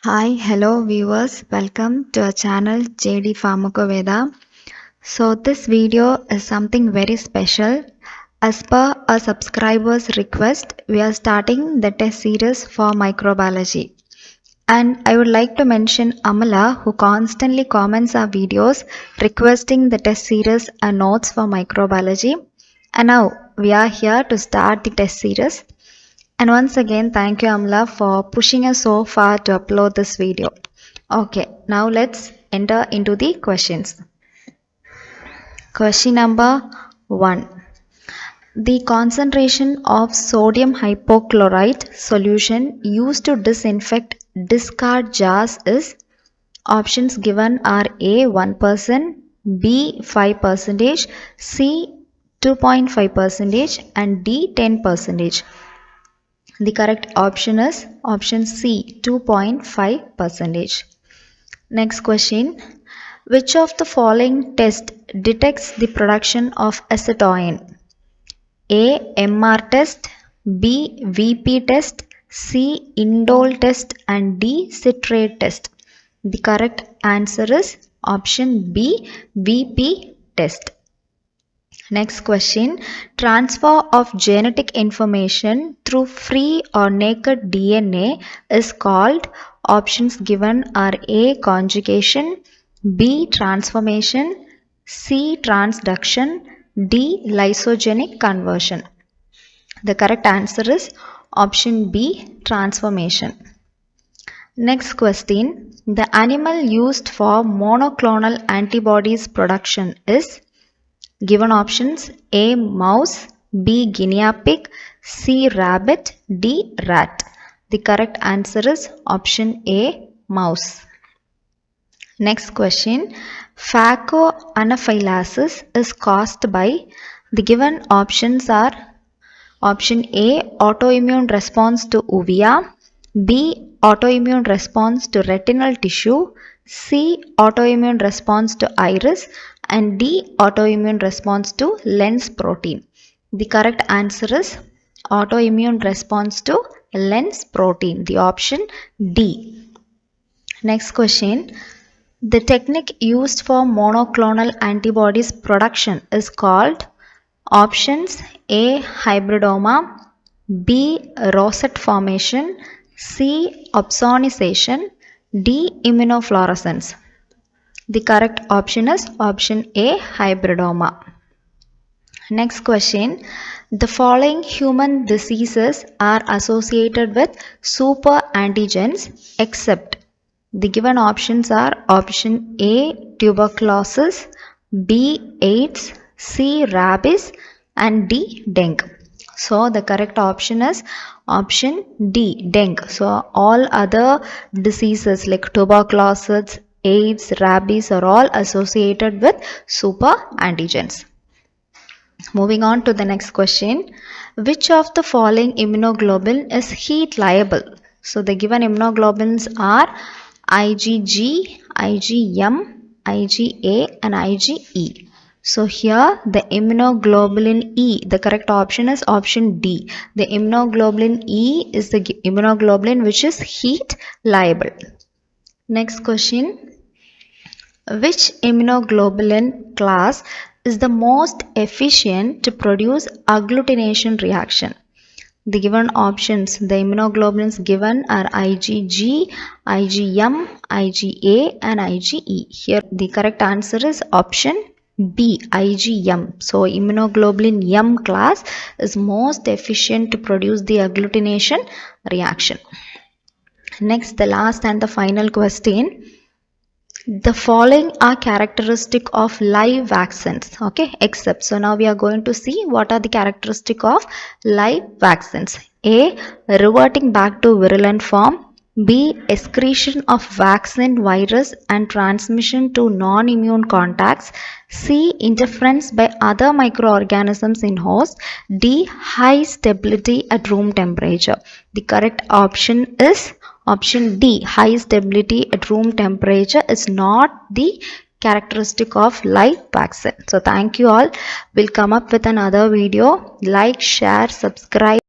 Hi, hello viewers, welcome to our channel JD Pharmacoveda. So this video is something very special. As per a subscriber's request, we are starting the test series for microbiology. And I would like to mention Amala, who constantly comments our videos requesting the test series and notes for microbiology. And now we are here to start the test series. And once again, thank you Amla for pushing us so far to upload this video. Okay, now let's enter into the questions. Question number 1. The concentration of sodium hypochlorite solution used to disinfect discard jars is, options given are A 1%, B 5%, C 2.5% and D 10%. The correct option is option C 2.5%. Next question. Which of the following test detects the production of acetoin? A. MR test, B. VP test, C. Indole test and D. citrate test. The correct answer is option B. VP test. Next question. Transfer of genetic information through free or naked DNA is called, options given are A. Conjugation, B. Transformation, C. Transduction, D. Lysogenic conversion. The correct answer is option B. Transformation. Next question. The animal used for monoclonal antibodies production is, given options A. Mouse, B. Guinea pig, C. Rabbit, D. Rat. The correct answer is option A. Mouse. Next question. Phacoanaphylaxis is caused by, the given options are option A. Autoimmune response to uvea, B. Autoimmune response to retinal tissue, C. Autoimmune response to iris and D. Autoimmune response to lens protein. The correct answer is autoimmune response to lens protein. The option D. Next question. The technique used for monoclonal antibodies production is called, options A. Hybridoma, B. Rosette formation, C. Opsonization, D. Immunofluorescence. The correct option is option A. Hybridoma. Next question. The following human diseases are associated with super antigens except, the given options are option A. Tuberculosis, B. AIDS, C. Rabies and D. Dengue. So the correct option is option D. Dengue. So all other diseases like tuberculosis, AIDS, rabies are all associated with super antigens. Moving on to the next question. Which of the following immunoglobulin is heat liable? So the given immunoglobulins are IgG, IgM, IgA and IgE. So here the immunoglobulin E, the correct option is option D. The immunoglobulin E is the immunoglobulin which is heat liable. Next question. Which immunoglobulin class is the most efficient to produce agglutination reaction? The given options, the immunoglobulins given are IgG, IgM, IgA and IgE. Here the correct answer is option B, IgM. So immunoglobulin M class is most efficient to produce the agglutination reaction. Next, the last and the final question. The following are characteristic of live vaccines, okay, except. So now we are going to see what are the characteristic of live vaccines. A. Reverting back to virulent form. B. Excretion of vaccine virus and transmission to non-immune contacts. C. Interference by other microorganisms in host. D. High stability at room temperature. The correct option is option D. High stability at room temperature is not the characteristic of live vaccine. So thank you all. We'll come up with another video. Like, share, subscribe.